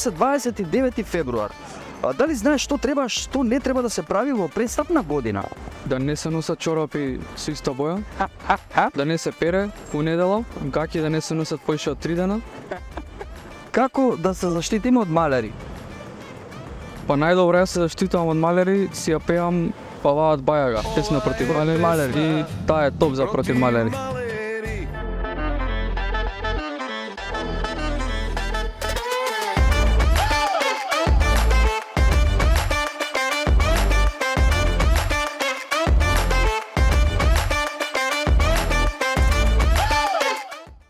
Денес е 29 февруар. Дали знаеш што не треба да се прави во престапна година? Да не се носат чорапи со иста боја, да не се пере у недела, гаќи да не се носат поише од 3 дена. Како да се заштитиме од маляри? Па најдобро се заштитувам од малери, си ја пеам Паваат бајага, песна против малери и таа е топ за против малери.